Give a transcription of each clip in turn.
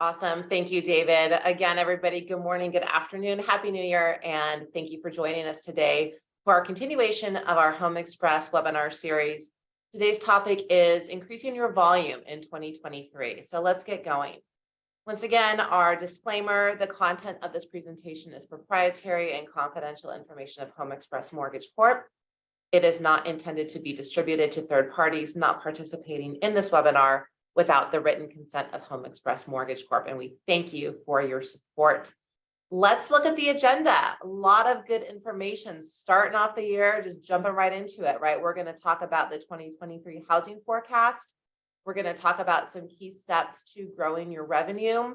Awesome. Thank you, David. Again, everybody, good morning, good afternoon, Happy New Year, and thank you for joining us today for our continuation of our Home Express webinar series. Today's topic is increasing your volume in 2023. So let's get going. Once again, our disclaimer, the content of this presentation is proprietary and confidential information of Home Express Mortgage Corp. It is not intended to be distributed to third parties not participating in this webinar without the written consent of Home Express Mortgage Corp. And we thank you for your support. Let's look at the agenda. A lot of good information starting off the year, just jumping right into it, right? We're going to talk about the 2023 housing forecast. We're going to talk about some key steps to growing your revenue,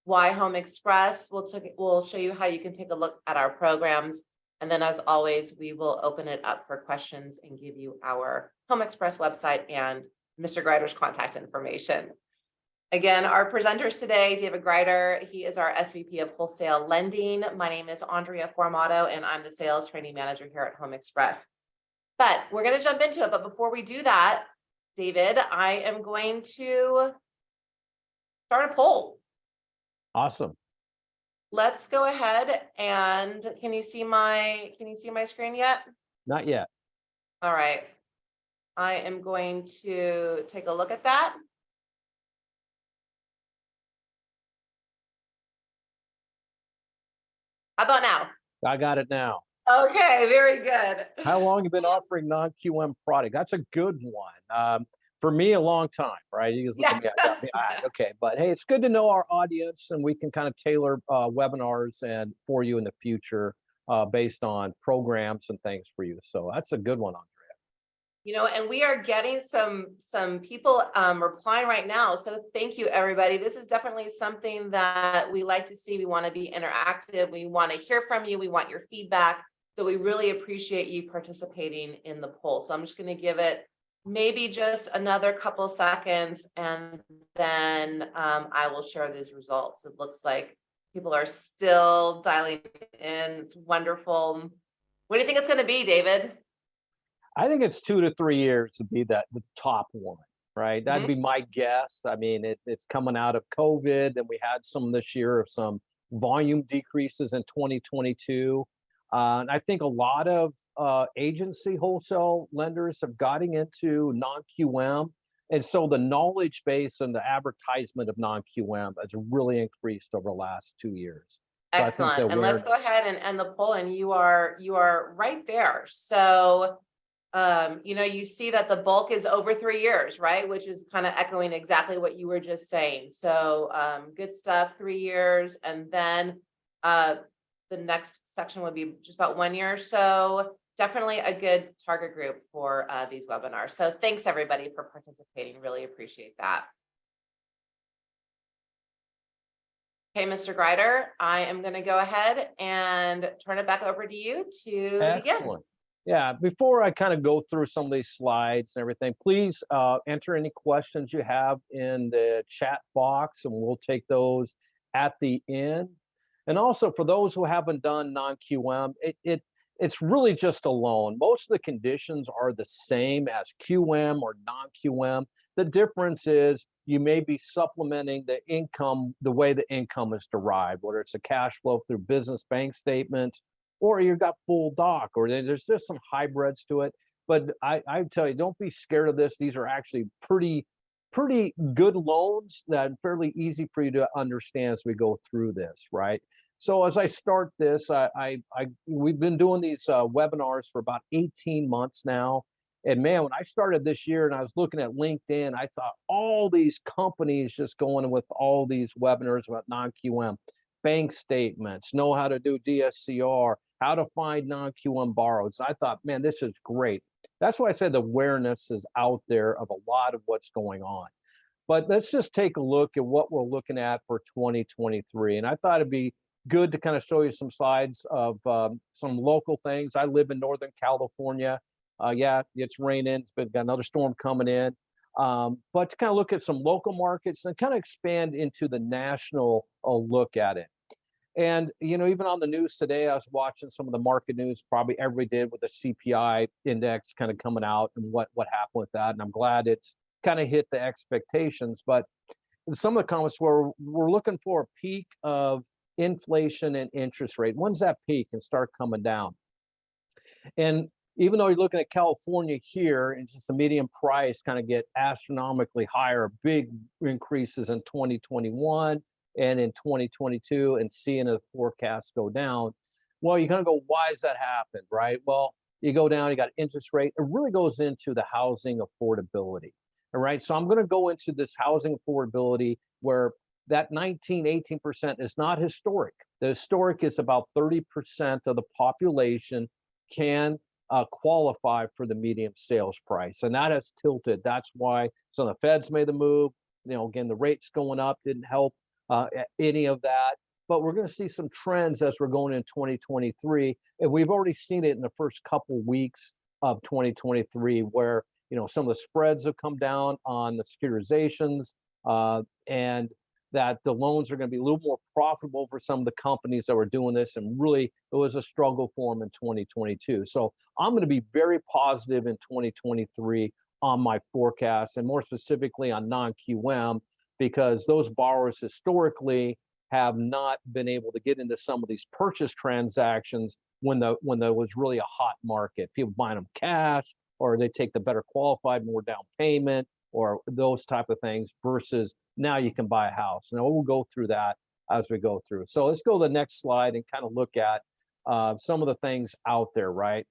why Home Express. We'll show you how you can take a look at our programs. And then as always, we will open it up for questions and give you our Home Express website and Mr. Greider's contact information. Again, our presenters today, David Greider, he is our SVP of Wholesale Lending. My name is Andrea Formato, and I'm the Sales Training Manager here at Home Express. But we're going to jump into it. But before we do that, David, I am going to start a poll. Awesome. Let's go ahead and can you see my screen yet? Not yet. All right. I am going to take a look at that. How about now? I got it now. Okay, very good. How long have you been offering non-QM product? That's a good one. For me, a long time, right? You guys look at me, okay. But hey, it's good to know our audience, and we can kind of tailor webinars and for you in the future based on programs and things for you. So that's a good one, Andrea. You know, and we are getting some people replying right now. So thank you, everybody. This is definitely something that we like to see. We want to be interactive. We want to hear from you. We want your feedback. So we really appreciate you participating in the poll. So I'm just going to give it maybe just another couple seconds, and then I will share these results. It looks like people are still dialing in. It's wonderful. What do you think it's going to be, David? I think it's 2 to 3 years to be the top one, right? That'd be my guess. I mean, it's coming out of COVID, and we had some this year of some volume decreases in 2022. And I think a lot of agency wholesale lenders have gotten into non-QM. And so the knowledge base and the advertisement of non-QM has really increased over the last 2 years. Excellent. And let's go ahead and end the poll. And you are right there. So you know, you see that the bulk is over 3 years, right? Which is kind of echoing exactly what you were just saying. So good stuff, 3 years. And then the next section would be just about 1 year. So definitely a good target group for these webinars. So thanks everybody for participating. Really appreciate that. Okay, Mr. Greider, I am going to go ahead and turn it back over to you to begin. Yeah, before I kind of go through some of these slides and everything, please enter any questions you have in the chat box, and we'll take those at the end. And also for those who haven't done non-QM, it's really just a loan. Most of the conditions are the same as QM or non-QM. The difference is you may be supplementing the income, the way the income is derived, whether it's a cash flow through business bank statements, or you've got full doc, or there's just some hybrids to it. But I tell you, don't be scared of this. These are actually pretty good loans that are fairly easy for you to understand as we go through this, right? So as I start this, we've been doing these webinars for about 18 months now. And man, when I started this year and I was looking at LinkedIn, I thought all these companies just going with all these webinars about non-QM, bank statements, know how to do DSCR, how to find non-QM borrowers. I thought, man, this is great. That's why I said the awareness is out there of a lot of what's going on. But let's just take a look at what we're looking at for 2023. And I thought it'd be good to kind of show you some slides of some local things. I live in Northern California. Yeah, it's raining. It's got another storm coming in. But to kind of look at some local markets and kind of expand into the national look at it. And, you know, even on the news today, I was watching some of the market news, probably everybody did, with the CPI index kind of coming out and what happened with that. And I'm glad it's kind of hit the expectations. But some of the comments were, we're looking for a peak of inflation and interest rate. When's that peak and start coming down? And even though you're looking at California here, and just the median price kind of get astronomically higher, big increases in 2021 and in 2022, and seeing the forecast go down. Well, you're going to go, why does that happen, right? Well, you go down, you got interest rate. It really goes into the housing affordability. All right. So I'm going to go into this housing affordability where that 19, 18% is not historic. The historic is about 30% of the population can qualify for the median sales price. And that has tilted. That's why some of the Feds made the move. Again, the rates going up didn't help any of that. But we're going to see some trends as we're going in 2023. And we've already seen it in the first couple weeks of 2023, where some of the spreads have come down on the securitizations, and that the loans are going to be a little more profitable for some of the companies that were doing this. And really, it was a struggle for them in 2022. So I'm going to be very positive in 2023 on my forecast, and more specifically on non-QM, because those borrowers historically have not been able to get into some of these purchase transactions when there was really a hot market. People buying them cash, or they take the better qualified, more down payment, or those type of things, versus now you can buy a house. Now we'll go through that as we go through. So let's go to the next slide and kind of look at some of the things out there, right?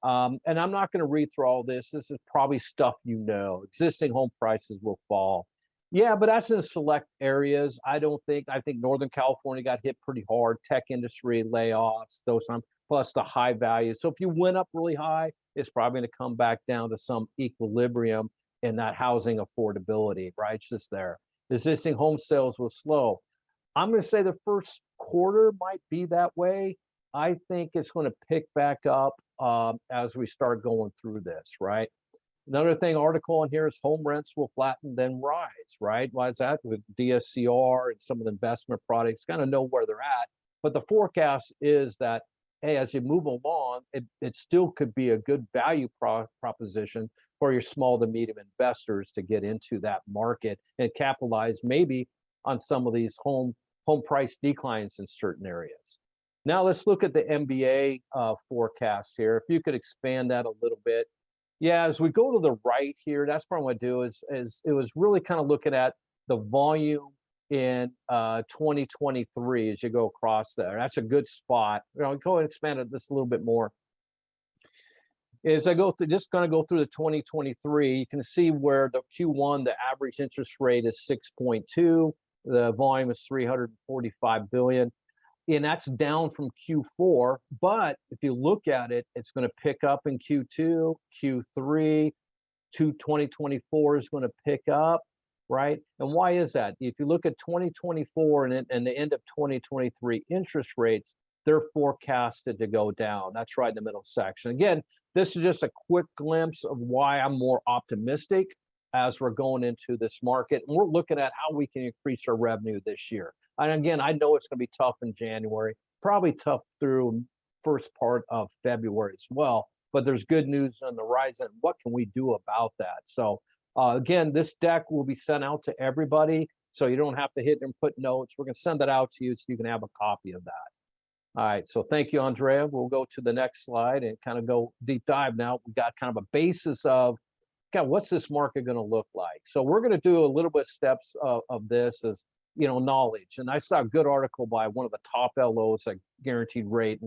And I'm not going to read through all this. This is probably stuff existing home prices will fall. Yeah, but that's in select areas. I think Northern California got hit pretty hard, tech industry layoffs, those plus the high value. So if you went up really high, it's probably going to come back down to some equilibrium in that housing affordability, right? It's just there. Existing home sales will slow. I'm going to say the first quarter might be that way. I think it's going to pick back up as we start going through this, right? Another thing, article in here is home rents will flatten then rise, right? Why is that? With DSCR and some of the investment products, kind of know where they're at. But the forecast is that, hey, as you move along, it still could be a good value proposition for your small to medium investors to get into that market and capitalize maybe on some of these home price declines in certain areas. Now let's look at the MBA forecast here. If you could expand that a little bit. Yeah, as we go to the right here, that's what I'm going to do is it was really kind of looking at the volume in 2023 as you go across there. That's a good spot. Go ahead and expand this a little bit more. As I go through, just going to go through the 2023, you can see where the Q1, the average interest rate is 6.2, the volume is 345 billion. And that's down from Q4. But if you look at it, it's going to pick up in Q2, Q3, 2024 is going to pick up, right? And why is that? If you look at 2024 and the end of 2023 interest rates, they're forecasted to go down. That's right in the middle section. Again, this is just a quick glimpse of why I'm more optimistic as we're going into this market. And we're looking at how we can increase our revenue this year. And again, I know it's going to be tough in January, probably tough through first part of February as well. But there's good news on the horizon. What can we do about that? So again, this deck will be sent out to everybody, so you don't have to hit and put notes. We're going to send that out to you so you can have a copy of that. All right, so thank you, Andrea. We'll go to the next slide and kind of go deep dive now. We've got kind of a basis of, God, what's this market going to look like? So we're going to do a little bit of steps of this as, knowledge. And I saw a good article by one of the top LOs at Guaranteed Rate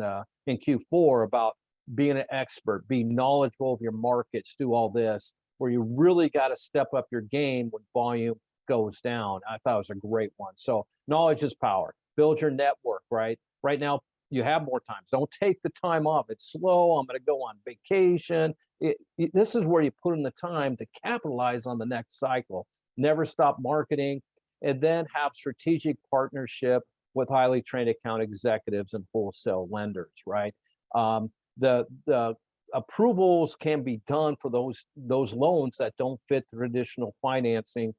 in Q4 about being an expert, being knowledgeable of your markets, do all this, where you really got to step up your game when volume goes down. I thought it was a great one. So knowledge is power. Build your network, right? Right now, you have more time. Don't take the time off. It's slow. I'm going to go on vacation. This is where you put in the time to capitalize on the next cycle. Never stop marketing, and then have strategic partnership with highly trained account executives and wholesale lenders, right? The approvals can be done for those loans that don't fit the traditional financing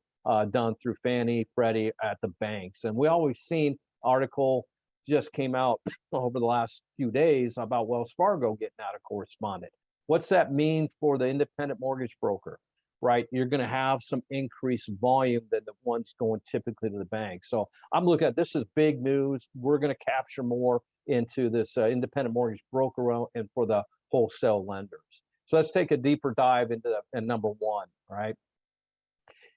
done through Fannie, Freddie at the banks. And we always seen article just came out over the last few days about Wells Fargo getting out of correspondent. What's that mean for the independent mortgage broker? right, you're going to have some increased volume than the ones going typically to the bank. So I'm looking at this as big news. We're going to capture more into this independent mortgage broker and for the wholesale lenders. So let's take a deeper dive into number one, right?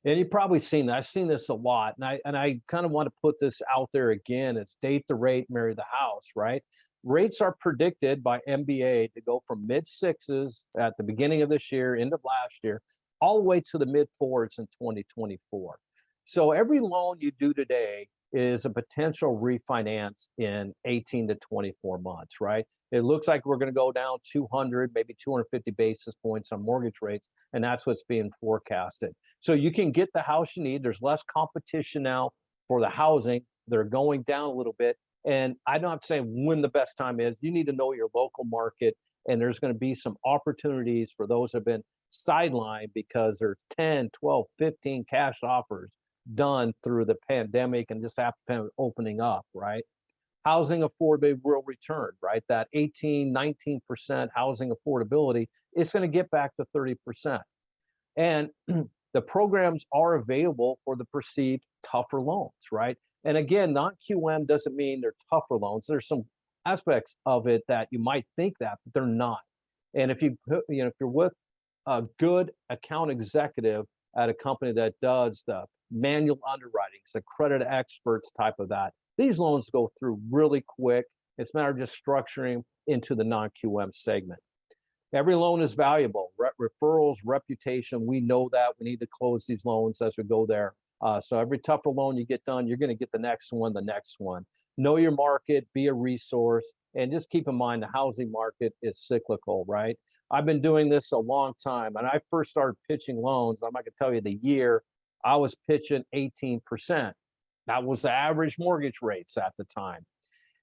And you've probably seen that. I've seen this a lot, and I kind of want to put this out there again. It's date the rate, marry the house, right? Rates are predicted by MBA to go from mid sixes at the beginning of this year, end of last year, all the way to the mid fours in 2024. So every loan you do today is a potential refinance in 18 to 24 months, right? It looks like we're going to go down 200, maybe 250 basis points on mortgage rates, and that's what's being forecasted. So you can get the house you need. There's less competition now for the housing. They're going down a little bit. And I'm not saying when the best time is. You need to know your local market, and there's going to be some opportunities for those who have been sidelined because there's 10, 12, 15 cash offers done through the pandemic and just after opening up, right? Housing affordability will return, right? That 18, 19% housing affordability is going to get back to 30%. And the programs are available for the perceived tougher loans, right? And again, non-QM doesn't mean they're tougher loans. There's some aspects of it that you might think that, but they're not. And if if you're with a good account executive at a company that does the manual underwritings, the credit experts type of that, these loans go through really quick. It's a matter of just structuring into the non-QM segment. Every loan is valuable. Referrals, reputation, we know that. We need to close these loans as we go there. So every tougher loan you get done, you're going to get the next one, the next one. Know your market, be a resource, and just keep in mind the housing market is cyclical, right? I've been doing this a long time. And I first started pitching loans, I'm not going to tell you the year, I was pitching 18%. That was the average mortgage rates at the time.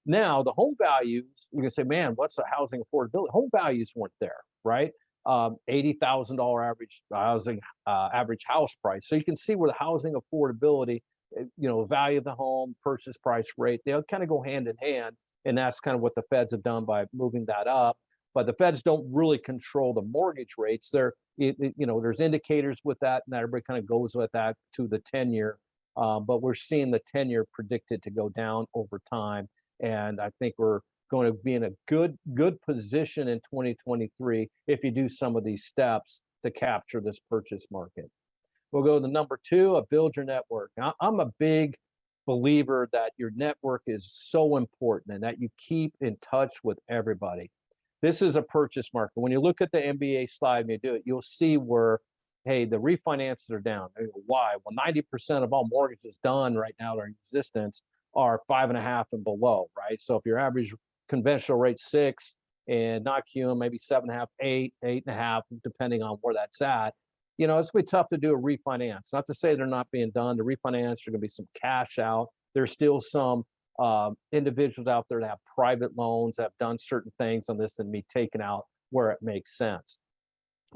Now, the home values, you're going to say, man, what's the housing affordability? Home values weren't there, right? $80,000 average house price. So you can see where the housing affordability, value of the home, purchase price rate, they all kind of go hand in hand. And that's kind of what the feds have done by moving that up. But the feds don't really control the mortgage rates. There's indicators with that, and everybody kind of goes with that to the 10-year. But we're seeing the 10-year predicted to go down over time. And I think we're going to be in a good position in 2023 if you do some of these steps to capture this purchase market. We'll go to the number two, build your network. Now, I'm a big believer that your network is so important and that you keep in touch with everybody. This is a purchase market. When you look at the MBA slide and you do it, you'll see where, hey, the refinances are down. Why? Well, 90% of all mortgages done right now are in existence are 5.5 and below, right? So if your average conventional rate 6 and not QM, maybe 7.5, 8, 8.5, depending on where that's at, it's going to be tough to do a refinance. Not to say they're not being done. The refinance, there's going to be some cash out. There's still some individuals out there that have private loans that have done certain things on this and be taken out where it makes sense.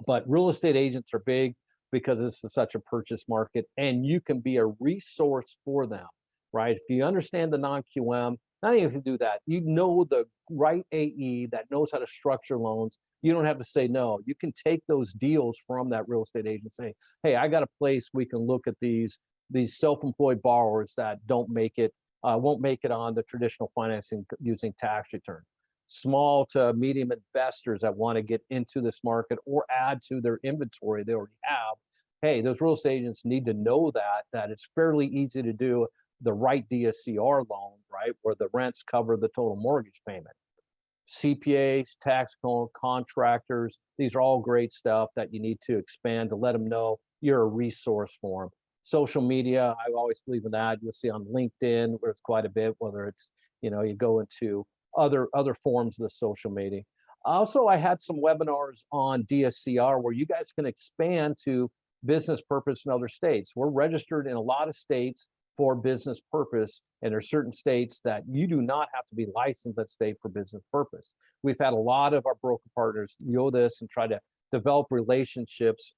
But real estate agents are big because this is such a purchase market, and you can be a resource for them, right? If you understand the non-QM, not even if you do that, you know the right AE that knows how to structure loans. You don't have to say no. You can take those deals from that real estate agent, say, hey, I got a place we can look at these self-employed borrowers that won't make it on the traditional financing using tax return. Small to medium investors that want to get into this market or add to their inventory they already have. Hey, those real estate agents need to know that it's fairly easy to do the right DSCR loan, right, where the rents cover the total mortgage payment. CPAs, tax contractors, these are all great stuff that you need to expand to let them know you're a resource for them. Social media, I always believe in that. You'll see on LinkedIn where it's quite a bit, whether it's, you go into other forms of the social media. Also, I had some webinars on DSCR where you guys can expand to business purpose in other states. We're registered in a lot of states for business purpose, and there are certain states that you do not have to be licensed that state for business purpose. We've had a lot of our broker partners know this and try to develop relationships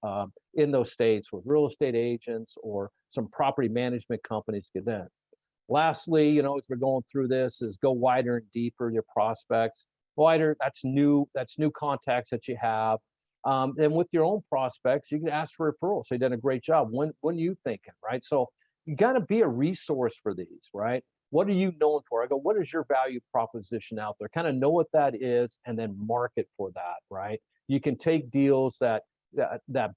in those states with real estate agents or some property management companies. Get that. Lastly, as we're going through this, is go wider and deeper your prospects. Wider, that's new contacts that you have. And with your own prospects, you can ask for referrals. They've done a great job. When you thinking, right? So you got to be a resource for these, right? What are you known for? I go, what is your value proposition out there? Kind of know what that is and then market for that, right? You can take deals that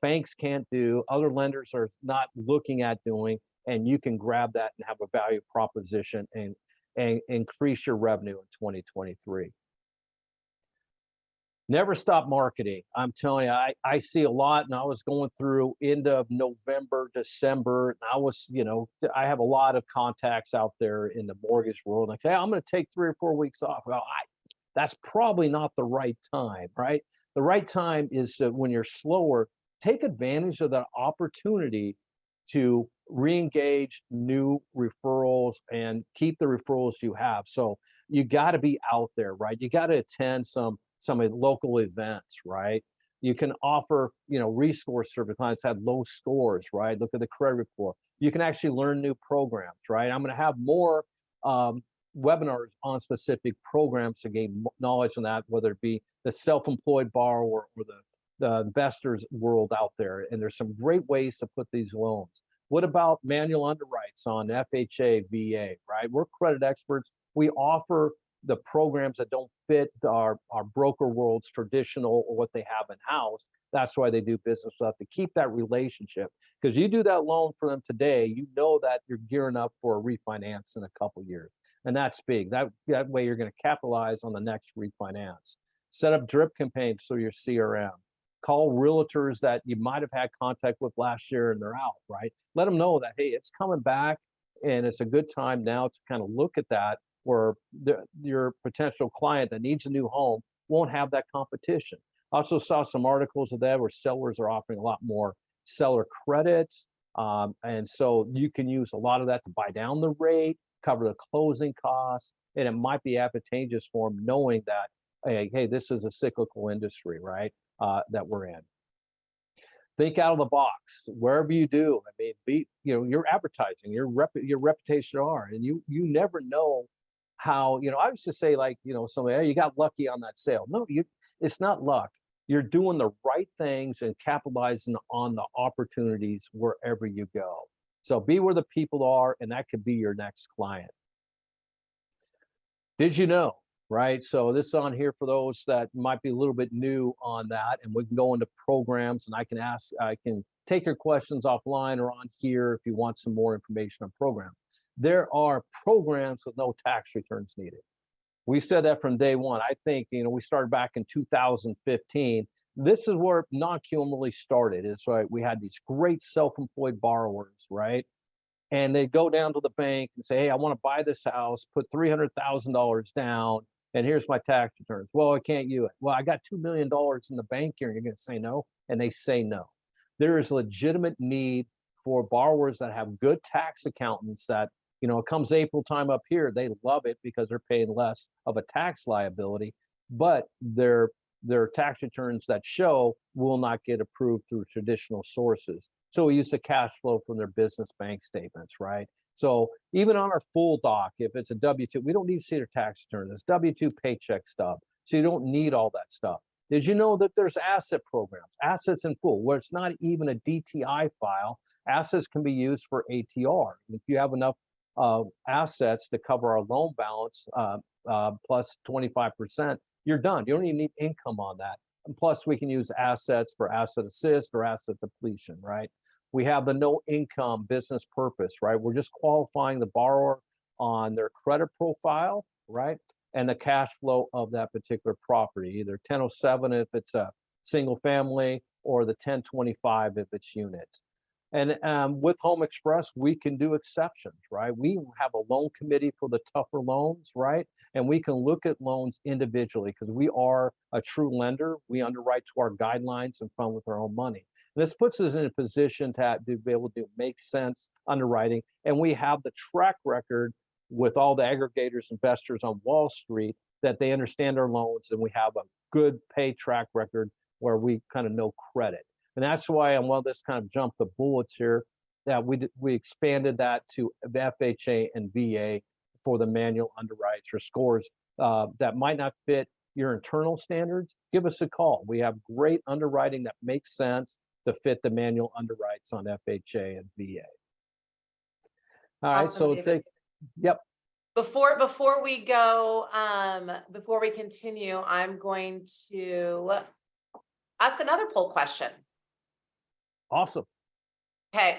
banks can't do, other lenders are not looking at doing, and you can grab that and have a value proposition and increase your revenue in 2023. Never stop marketing. I'm telling you, I see a lot, and I was going through end of November, December, and I have a lot of contacts out there in the mortgage world. Like, hey, I'm going to take 3 or 4 weeks off. Well, that's probably not the right time, right? The right time is when you're slower, take advantage of that opportunity to re-engage new referrals and keep the referrals you have. So you got to be out there, right? You got to attend some local events, right? You can offer, resource service clients have low scores, right? Look at the credit report. You can actually learn new programs, right? I'm going to have more webinars on specific programs to gain knowledge on that, whether it be the self-employed borrower or the investors world out there. And there's some great ways to put these loans. What about manual underwrites on FHA, VA, right? We're credit experts. We offer the programs that don't fit our broker world's traditional or what they have in house. That's why they do business with us, to keep that relationship. Because you do that loan for them today, you know that you're gearing up for a refinance in a couple years. And that's big. That way you're going to capitalize on the next refinance. Set up drip campaigns through your CRM. Call realtors that you might have had contact with last year and they're out, right? Let them know that, hey, it's coming back and it's a good time now to kind of look at that, where your potential client that needs a new home won't have that competition. I also saw some articles of that where sellers are offering a lot more seller credits. And so you can use a lot of that to buy down the rate, cover the closing costs, and it might be advantageous for them knowing that, hey, this is a cyclical industry, right, that we're in. Think out of the box wherever you do. I mean, your advertising, your reputation are, and you never know how, I used to say, like, somebody, hey, you got lucky on that sale. No, it's not luck. You're doing the right things and capitalizing on the opportunities wherever you go. So be where the people are, and that could be your next client. Did you know, right? So this is on here for those that might be a little bit new on that, and we can go into programs, and I can take your questions offline or on here if you want some more information on programs. There are programs with no tax returns needed. We said that from day one. I think, we started back in 2015. This is where non-QM really started. It's right. We had these great self-employed borrowers, right? And they go down to the bank and say, hey, I want to buy this house, put $300,000 down, and here's my tax returns. Well, I can't use it. Well, I got $2 million in the bank here, and you're going to say no? And they say no. There is legitimate need for borrowers that have good tax accountants that, it comes April time up here, they love it because they're paying less of a tax liability, but their tax returns that show will not get approved through traditional sources. So we use the cash flow from their business bank statements, right? So even on our full doc, if it's a W-2, we don't need to see their tax returns. It's W-2 paycheck stub. So you don't need all that stuff. Did you know that there's asset programs, assets in full, where it's not even a DTI file? Assets can be used for ATR. If you have enough assets to cover our loan balance plus 25%, you're done. You don't even need income on that. And plus, we can use assets for asset assist or asset depletion, right? We have the no income business purpose, right? We're just qualifying the borrower on their credit profile, right? And the cash flow of that particular property, either 1007 if it's a single family or the 1025 if it's units. And with Home Express, we can do exceptions, right? We have a loan committee for the tougher loans, right? And we can look at loans individually because we are a true lender. We underwrite to our guidelines and fund with our own money. And this puts us in a position to be able to make sense underwriting. And we have the track record with all the aggregators, investors on Wall Street, that they understand our loans, and we have a good pay track record where we kind of know credit. And that's why, and while this kind of jumped the bullets here, that we expanded that to the FHA and VA for the manual underwrites or scores that might not fit your internal standards, give us a call. We have great underwriting that makes sense to fit the manual underwrites on FHA and VA. All right, Awesome, so David. yep. Before we go, before we continue, I'm going to ask another poll question. Awesome. Okay.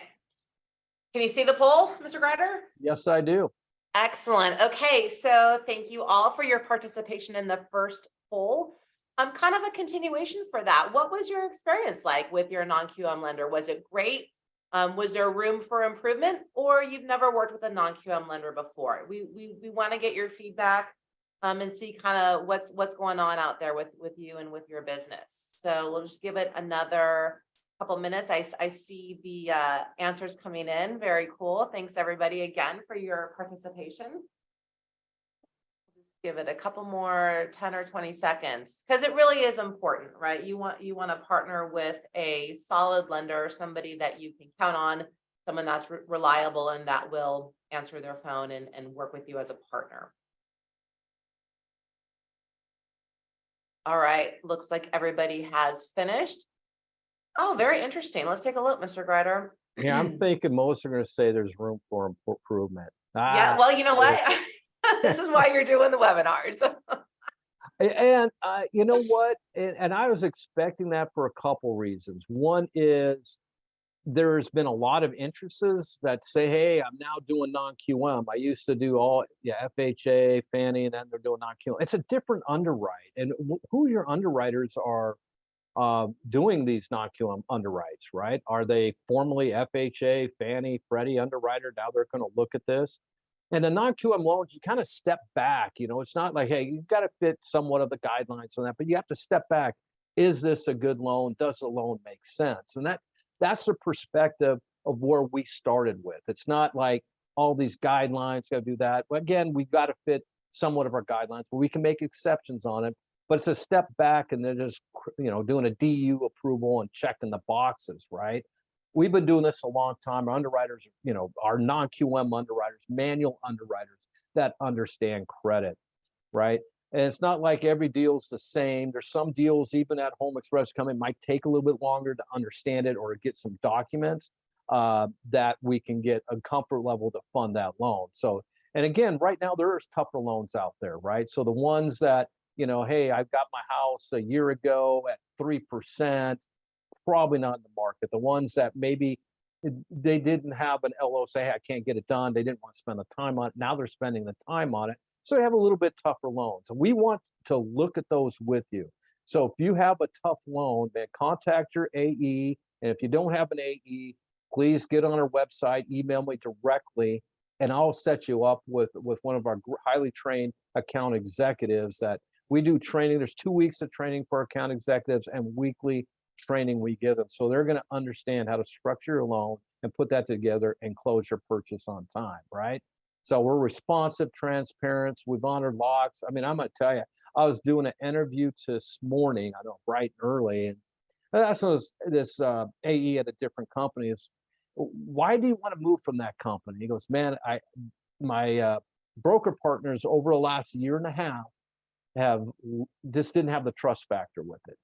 Can you see the poll, Mr. Grider? Yes, I do. Excellent. Okay, so thank you all for your participation in the first poll. Kind of a continuation for that. What was your experience like with your non-QM lender? Was it great? Was there room for improvement, or you've never worked with a non-QM lender before? We want to get your feedback and see kind of what's going on out there with you and with your business. So we'll just give it another couple minutes. I see the answers coming in. Very cool. Thanks everybody again for your participation. Just give it a couple more 10 or 20 seconds because it really is important, right? You want to partner with a solid lender, somebody that you can count on, someone that's reliable and that will answer their phone and work with you as a partner. All right, looks like everybody has finished. Oh, very interesting. Let's take a look, Mr. Grider. Yeah, I'm thinking most are going to say there's room for improvement. Yeah, well, you know what? This is why you're doing the webinars. And you know what? And I was expecting that for a couple reasons. One is there's been a lot of interests that say, hey, I'm now doing non-QM. I used to do all FHA, Fannie, and then they're doing non-QM. It's a different underwrite. And who your underwriters are doing these non-QM underwrites, right? Are they formerly FHA, Fannie, Freddie underwriter? Now they're going to look at this. And the non-QM loans, you kind of step back. You know, it's not like, hey, you've got to fit somewhat of the guidelines on that, but you have to step back. Is this a good loan? Does the loan make sense? And that's the perspective of where we started with. It's not like all these guidelines, got to do that. But again, we've got to fit somewhat of our guidelines, but we can make exceptions on it. But it's a step back and then just, you know, doing a DU approval and checking the boxes, right? We've been doing this a long time. Our underwriters, you know, our non-QM underwriters, manual underwriters that understand credit, right? And it's not like every deal's the same. There's some deals, even at Home Express coming, might take a little bit longer to understand it or get some documents that we can get a comfort level to fund that loan. So, and again, right now there's tougher loans out there, right? So the ones that, you know, hey, I got my house a year ago at 3%, probably not in the market. The ones that maybe they didn't have an LO say, hey, I can't get it done. They didn't want to spend the time on it. Now they're spending the time on it. So they have a little bit tougher loans. And we want to look at those with you. So if you have a tough loan, then contact your AE. And if you don't have an AE, please get on our website, email me directly, and I'll set you up with one of our highly trained account executives that we do training. There's 2 weeks of training for account executives and weekly training we give them. So they're going to understand how to structure your loan and put that together and close your purchase on time, right? So we're responsive, transparent. We've honored locks. I mean, I'm going to tell you, I was doing an interview this morning, I know, bright and early. And that's this AE at a different company is, why do you want to move from that company? He goes, man, my broker partners over the last year and a half have just didn't have the trust factor with it.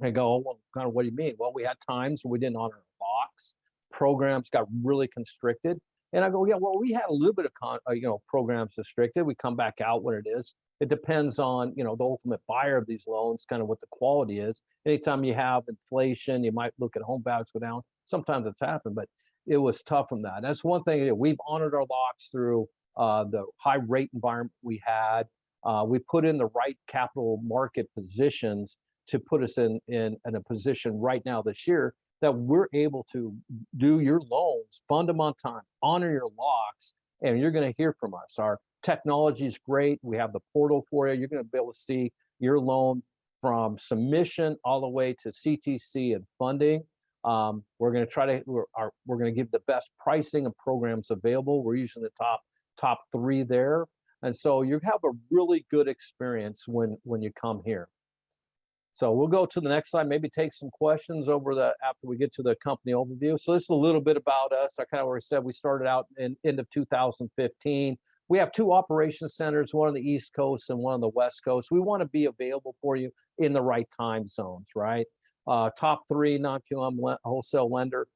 I go, well, kind of, what do you mean? Well, we had times when we didn't honor locks, programs got really constricted. And I go, yeah, well, we had a little bit of, programs restricted. We come back out when it is. It depends on, the ultimate buyer of these loans, kind of what the quality is. Anytime you have inflation, you might look at home values go down. Sometimes it's happened, but it was tough from that. That's one thing. We've honored our locks through the high rate environment we had. We put in the right capital market positions to put us in a position right now this year that we're able to do your loans, fund them on time, honor your locks, and you're going to hear from us. Our technology is great. We have the portal for you. You're going to be able to see your loan from submission all the way to CTC and funding. We're going to give the best pricing and programs available. We're using the top 3 there. And so you have a really good experience when you come here. So we'll go to the next slide, maybe take some questions after we get to the company overview. So this is a little bit about us. I kind of already said we started out in end of 2015. We have two operation centers, one on the East Coast and one on the West Coast. We want to be available for you in the right time zones, right? Top three non-QM wholesale lender,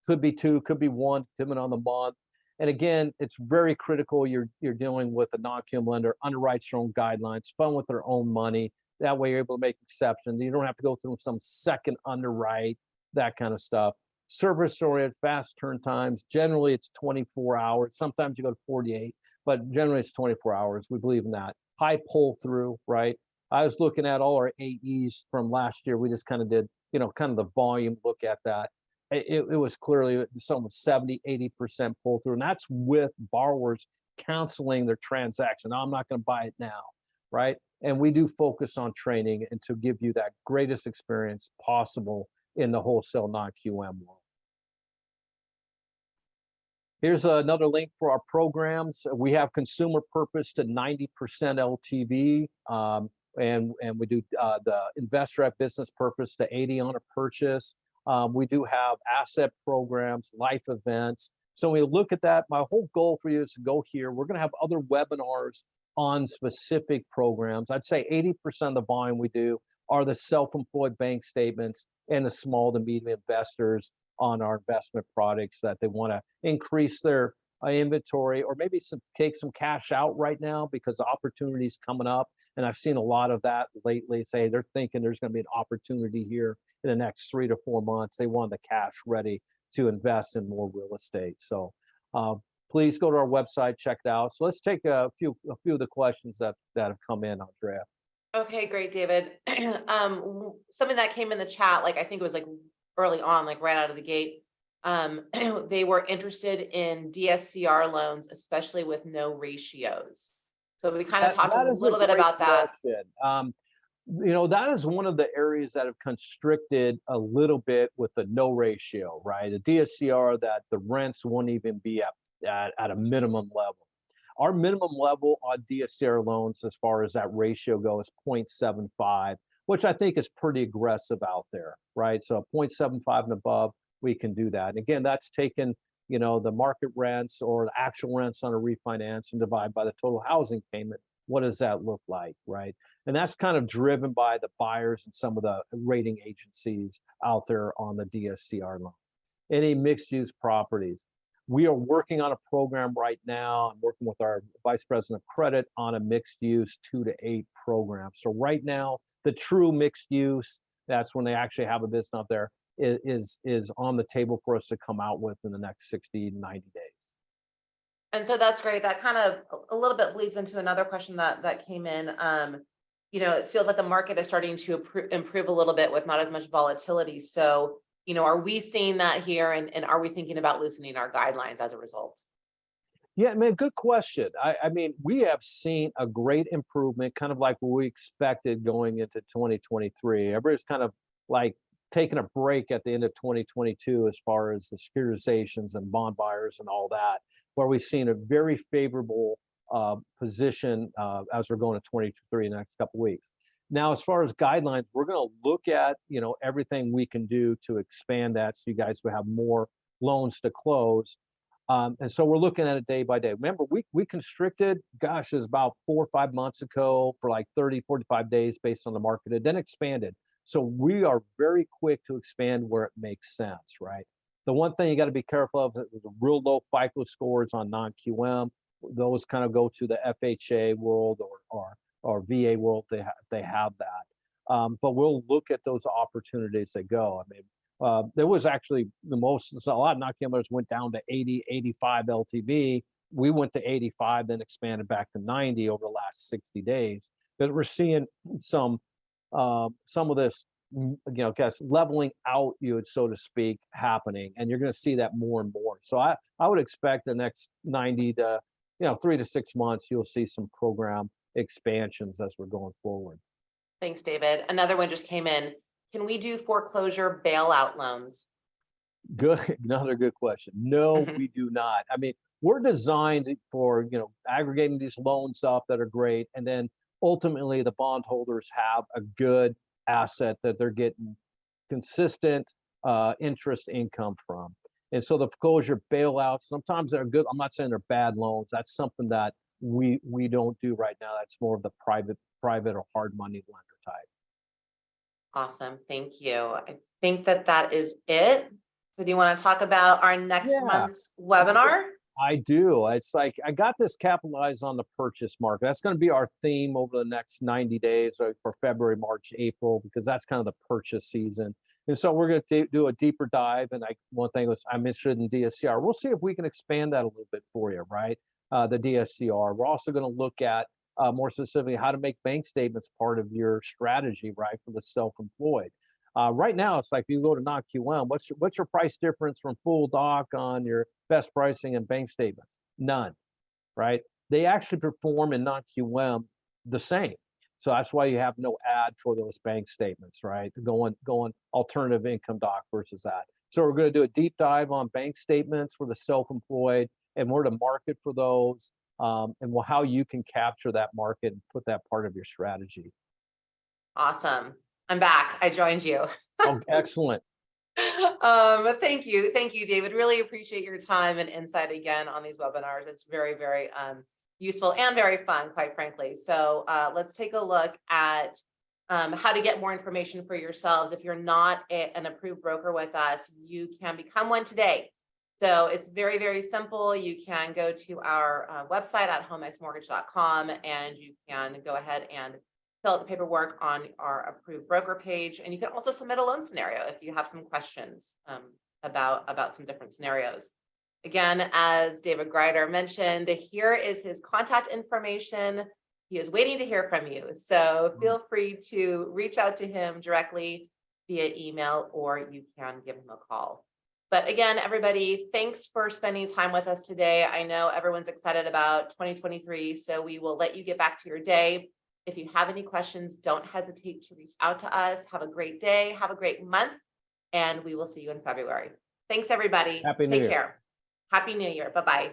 could be two, could be one, depending on the month. And again, it's very critical you're dealing with a non-QM lender, underwrites their own guidelines, fund with their own money. That way you're able to make exceptions. You don't have to go through some second underwrite, that kind of stuff. Service-oriented, fast turn times. Generally, it's 24 hours. Sometimes you go to 48, but generally it's 24 hours. We believe in that. High pull through, right? I was looking at all our AEs from last year. We just kind of did, kind of the volume look at that. It was clearly some 70, 80% pull through. And that's with borrowers canceling their transaction. Now, I'm not going to buy it now, right? And we do focus on training and to give you that greatest experience possible in the wholesale non-QM world. Here's another link for our programs. We have consumer purpose to 90% LTV. And we do the investor at business purpose to 80 on a purchase. We do have asset programs, life events. So when we look at that, my whole goal for you is to go here. We're going to have other webinars on specific programs. I'd say 80% of the volume we do are the self-employed bank statements and the small to medium investors on our investment products that they want to increase their inventory, or maybe take some cash out right now because the opportunity's coming up. And I've seen a lot of that lately. Say they're thinking there's going to be an opportunity here in the next 3 to 4 months. They want the cash ready to invest in more real estate. So please go to our website, check it out. So let's take a few of the questions that have come in, Andrea. Okay, great, David. Something that came in the chat, like I think it was like early on, like right out of the gate. They were interested in DSCR loans, especially with no ratios. So we kind of talked a little bit about that. That is one of the areas that have constricted a little bit with the no ratio, right? A DSCR that the rents won't even be at a minimum level. Our minimum level on DSCR loans, as far as that ratio goes, is 0.75, which I think is pretty aggressive out there, right? So 0.75 and above, we can do that. And again, that's taken, the market rents or the actual rents on a refinance and divide by the total housing payment. What does that look like, right? And that's kind of driven by the buyers and some of the rating agencies out there on the DSCR loan. Any mixed use properties. We are working on a program right now. I'm working with our vice president of credit on a mixed use 2 to 8 program. So right now, the true mixed use, that's when they actually have a business out there, is on the table for us to come out with in the next 60, 90 days. And so that's great. That kind of a little bit bleeds into another question that came in. It feels like the market is starting to improve a little bit with not as much volatility. So, are we seeing that here, and are we thinking about loosening our guidelines as a result? Yeah, man, good question. I mean, we have seen a great improvement, kind of like what we expected going into 2023. Everybody's kind of like taking a break at the end of 2022 as far as the securitizations and bond buyers and all that, where we've seen a very favorable position as we're going to 2023 in the next couple of weeks. Now, as far as guidelines, we're going to look at everything we can do to expand that, so you guys will have more loans to close. And so we're looking at it day by day. Remember, we constricted, gosh, it was about 4 or 5 months ago for like 30, 45 days based on the market. It then expanded. So we are very quick to expand where it makes sense, right? The one thing you got to be careful of is the real low FICO scores on non-QM. Those kind of go to the FHA world or VA world. They have that. But we'll look at those opportunities that go. I mean, there was actually a lot of non-QMers went down to 80, 85 LTV. We went to 85, then expanded back to 90 over the last 60 days. But we're seeing some of this, leveling out, so to speak, happening, and you're going to see that more and more. So I would expect the next 90 to 3 to 6 months, you'll see some program expansions as we're going forward. Thanks, David. Another one just came in. Can we do foreclosure bailout loans? Good, another good question. No, we do not. I mean, we're designed for aggregating these loans up that are great, and then ultimately the bondholders have a good asset that they're getting consistent interest income from. And so the foreclosure bailouts, sometimes they're good. I'm not saying they're bad loans. That's something that we don't do right now. That's more of the private or hard money lender type. Awesome. Thank you. I think that is it. So do you want to talk about our next Yeah. month's webinar? I do. It's like I got this capitalize on the purchase market. That's going to be our theme over the next 90 days for February, March, April, because that's kind of the purchase season. And so we're going to do a deeper dive. And one thing was I'm interested in DSCR. We'll see if we can expand that a little bit for you, right? The DSCR. We're also going to look at more specifically how to make bank statements part of your strategy, right, for the self-employed. Right now, it's like you go to NocQM, what's your price difference from full doc on your best pricing and bank statements? None, right? They actually perform in NocQM the same. So that's why you have no ad for those bank statements, right? Going alternative income doc versus that. So we're going to do a deep dive on bank statements for the self-employed and where to market for those, and how you can capture that market and put that part of your strategy. Awesome. I'm back. I joined you. Oh, excellent. Thank you. Thank you, David. Really appreciate your time and insight again on these webinars. It's very, very useful and very fun, quite frankly. So let's take a look at how to get more information for yourselves. If you're not an approved broker with us, you can become one today. So it's very, very simple. You can go to our website at homexmortgage.com and you can go ahead and fill out the paperwork on our approved broker page. And you can also submit a loan scenario if you have some questions about some different scenarios. Again, as David Greider mentioned, here is his contact information. He is waiting to hear from you. So feel free to reach out to him directly via email, or you can give him a call. But again, everybody, thanks for spending time with us today. I know everyone's excited about 2023, so we will let you get back to your day. If you have any questions, don't hesitate to reach out to us. Have a great day. Have a great month. And we will see you in February. Thanks, everybody. Happy New Year. Take care. Happy New Year. Bye-bye.